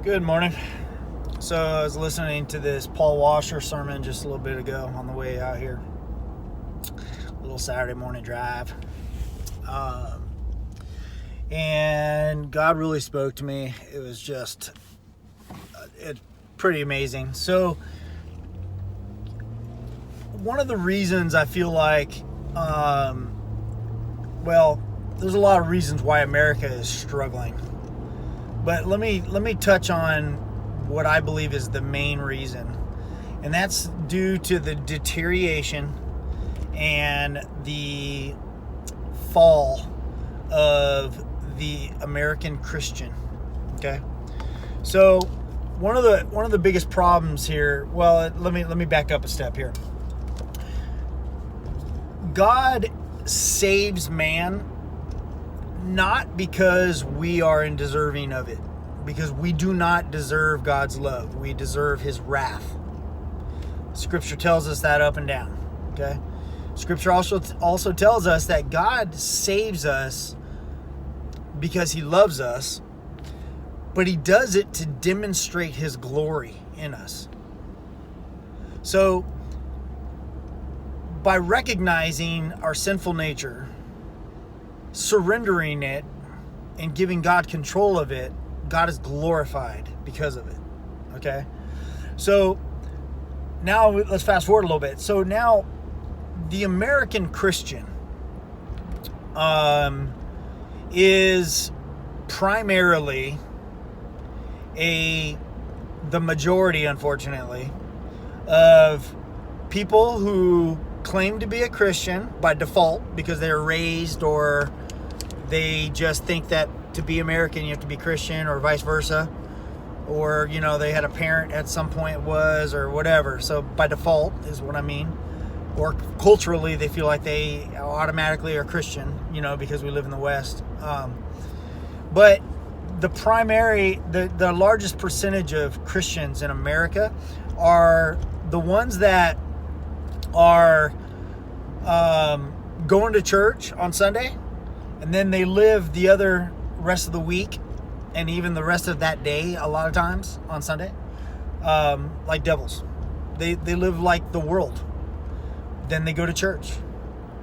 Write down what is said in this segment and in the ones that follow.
Good morning. So I was listening to this Paul Washer sermon just a little bit ago on the way out here. A little Saturday morning drive. And God really spoke to me. It was just pretty amazing. So one of the reasons I feel like, there's a lot of reasons why America is struggling. But let me touch on what I believe is the main reason. And that's due to the deterioration and the fall of the American Christian. Okay? So one of the biggest problems here, let me back up a step here. God saves man not because we are undeserving of it, because we do not deserve God's love. We deserve his wrath. Scripture tells us that up and down. Okay? Scripture also tells us that God saves us because he loves us, but he does it to demonstrate his glory in us. So, by recognizing our sinful nature, surrendering it, and giving God control of it, God is glorified because of it. Okay? So, now let's fast forward a little bit. So now, the American Christian is primarily the majority, unfortunately, of people who claim to be a Christian by default because they're raised, or they just think that to be American you have to be Christian, or vice versa, or they had a parent at some point was, or whatever. So by default is what I mean. Or culturally they feel like they automatically are Christian, because we live in the West. But the largest percentage of Christians in America are the ones that are going to church on Sunday, and then they live the other rest of the week and even the rest of that day a lot of times on Sunday like devils. They live like the world. Then they go to church,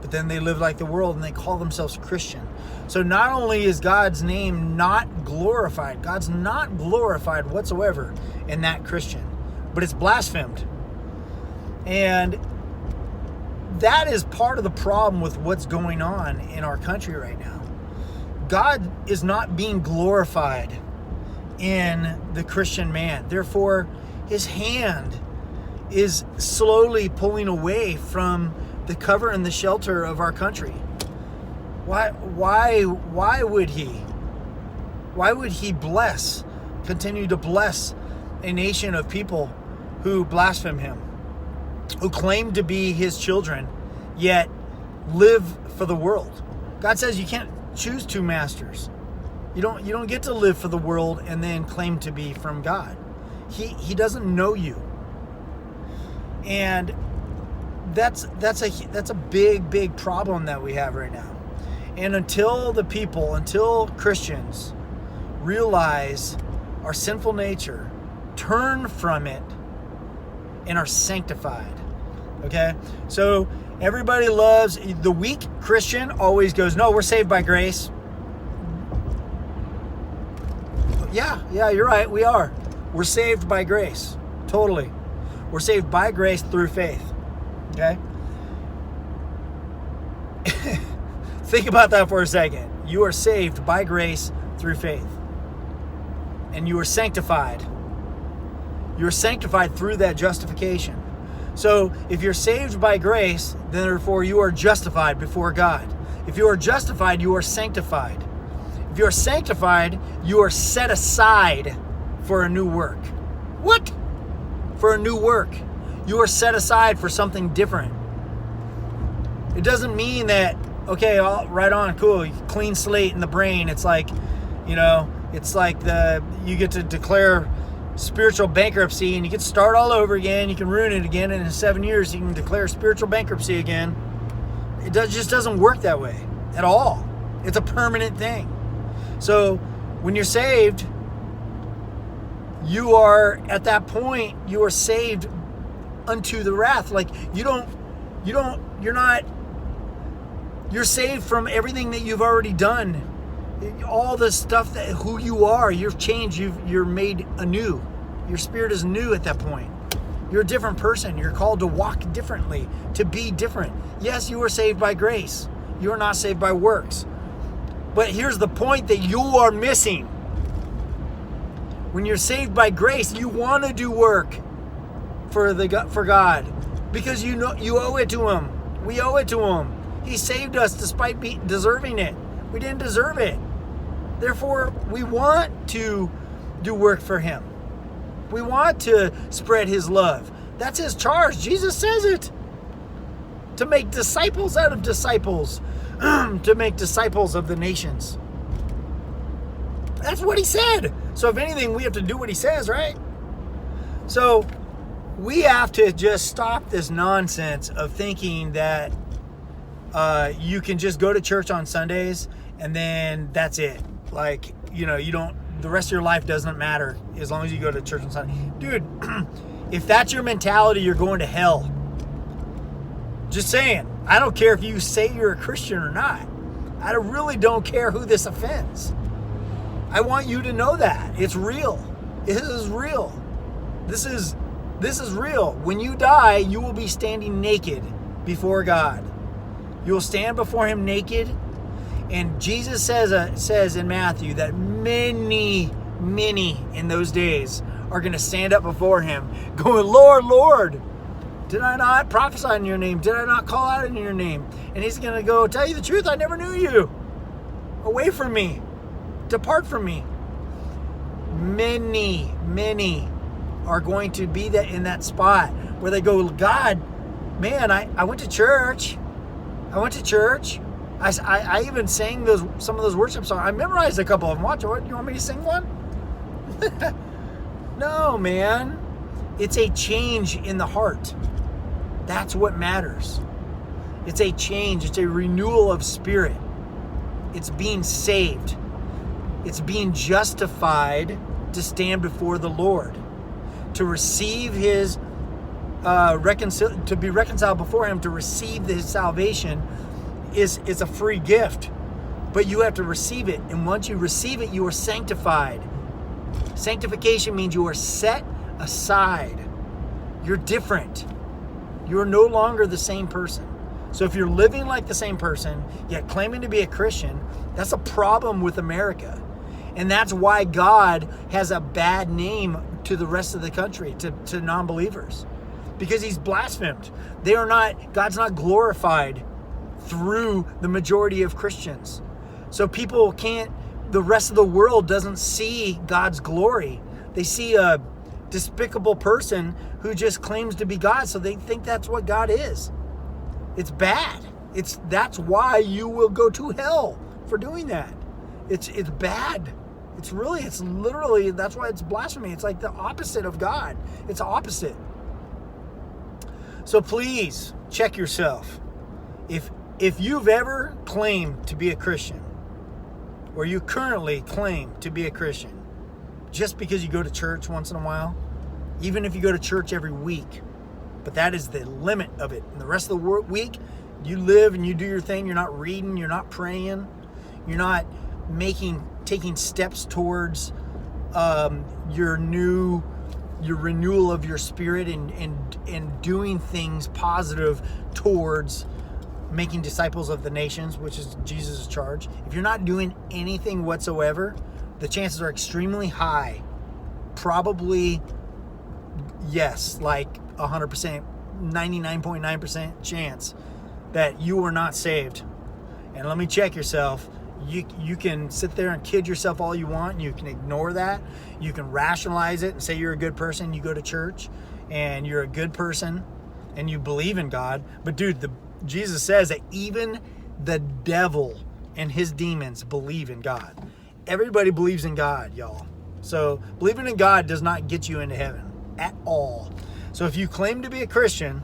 but then they live like the world and they call themselves Christian. So not only is God's name not glorified, God's not glorified whatsoever in that Christian, but it's blasphemed. And that is part of the problem with what's going on in our country right now. God is not being glorified in the Christian man. Therefore, his hand is slowly pulling away from the cover and the shelter of our country. Why would he? Why would he continue to bless a nation of people who blaspheme him, who claim to be his children, yet live for the world? God says you can't choose two masters. You don't get to live for the world and then claim to be from God. He doesn't know you. And that's a big problem that we have right now. And until Christians realize our sinful nature, turn from it, and are sanctified. Okay? So everybody loves the weak Christian always goes, no, we're saved by grace. Yeah, you're right, we are. We're saved by grace. Totally. We're saved by grace through faith. Okay? Think about that for a second. You are saved by grace through faith. And you are sanctified. You are sanctified through that justification. So, if you're saved by grace, then therefore you are justified before God. If you are justified, you are sanctified. If you are sanctified, you are set aside for a new work. What? For a new work. You are set aside for something different. It doesn't mean that, okay, right on, cool, clean slate in the brain. It's like, it's like you get to declare spiritual bankruptcy and you get to start all over again. You can ruin it again, and in 7 years you can declare spiritual bankruptcy again. It just doesn't work that way at all. It's a permanent thing. So when you're saved, you are at that point, you are saved unto the wrath. Like you're saved from everything that you've already done. All the stuff that who you are, you've changed, you're made anew. Your spirit is new at that point. You're a different person. You're called to walk differently, to be different. Yes, you are saved by grace. You are not saved by works. But here's the point that you are missing. When you're saved by grace, you want to do work for God, because you know you owe it to Him. We owe it to Him. He saved us despite deserving it. We didn't deserve it. Therefore, we want to do work for Him. We want to spread His love. That's His charge. Jesus says it. To make disciples out of disciples. To make disciples of the nations. That's what He said. So if anything, we have to do what He says, right? So we have to just stop this nonsense of thinking that you can just go to church on Sundays and then that's it. Like, the rest of your life doesn't matter as long as you go to church on Sunday. Dude, if that's your mentality, you're going to hell. Just saying. I don't care if you say you're a Christian or not. I really don't care who this offends. I want you to know that. It's real. This is real. This is real. When you die, you will be standing naked before God. You will stand before Him naked. And Jesus says in Matthew that many in those days are going to stand up before Him going, Lord, Lord, did I not prophesy in your name? Did I not call out in your name? And He's going to go, tell you the truth, I never knew you. Away from me. Depart from me. Many are going to be in that spot where they go, God, man, I went to church. I even sang some of those worship songs. I memorized a couple of them. Watch, you want me to sing one? No, man. It's a change in the heart. That's what matters. It's a change. It's a renewal of spirit. It's being saved. It's being justified to stand before the Lord. To receive His to be reconciled before Him, to receive His salvation is a free gift, but you have to receive it. And once you receive it, you are sanctified. Sanctification means you are set aside. You're different. You're no longer the same person. So if you're living like the same person, yet claiming to be a Christian, that's a problem with America. And that's why God has a bad name to the rest of the country, to non-believers. Because He's blasphemed. God's not glorified through the majority of Christians. So the rest of the world doesn't see God's glory. They see a despicable person who just claims to be God, so they think that's what God is. It's bad. That's why you will go to hell for doing that. It's bad. It's literally, that's why it's blasphemy. It's like the opposite of God. It's opposite. So please check yourself. If you've ever claimed to be a Christian, or you currently claim to be a Christian, just because you go to church once in a while, even if you go to church every week, but that is the limit of it. And the rest of the week, you live and you do your thing. You're not reading. You're not praying. You're not taking steps towards your renewal of your spirit and doing things positive towards making disciples of the nations, which is Jesus' charge. If you're not doing anything whatsoever, the chances are extremely high. Probably, yes, like 100%, 99.9% chance that you are not saved. And let me check yourself. You can sit there and kid yourself all you want, and you can ignore that. You can rationalize it and say you're a good person. You go to church and you're a good person and you believe in God. But dude, Jesus says that even the devil and his demons believe in God. Everybody believes in God, y'all. So believing in God does not get you into heaven at all. So if you claim to be a Christian,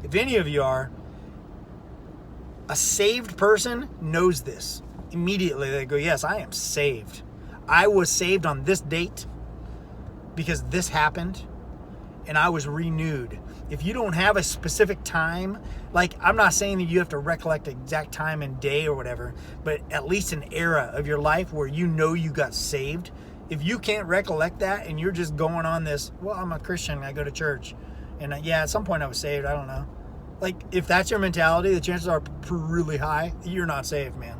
if any of you are, a saved person knows this. Immediately they go, yes, I am saved. I was saved on this date. because this happened and I was renewed. If you don't have a specific time, like, I'm not saying that you have to recollect the exact time and day or whatever, but at least an era of your life where you know you got saved. If you can't recollect that and you're just going on this, well, I'm a Christian, I go to church, and yeah, at some point I was saved, I don't know. Like, if that's your mentality, the chances are really high you're not saved, man.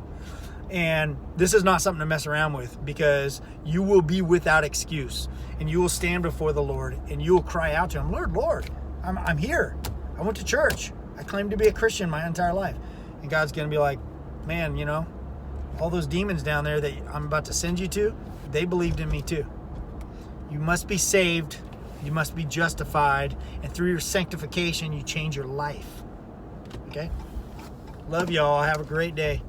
And this is not something to mess around with, because you will be without excuse, and you will stand before the Lord and you will cry out to him, Lord, I'm here. I went to church. I claimed to be a Christian my entire life. And God's going to be like, man, you know, all those demons down there that I'm about to send you to, they believed in me too. You must be saved. You must be justified. And through your sanctification, you change your life. Okay? Love y'all. Have a great day.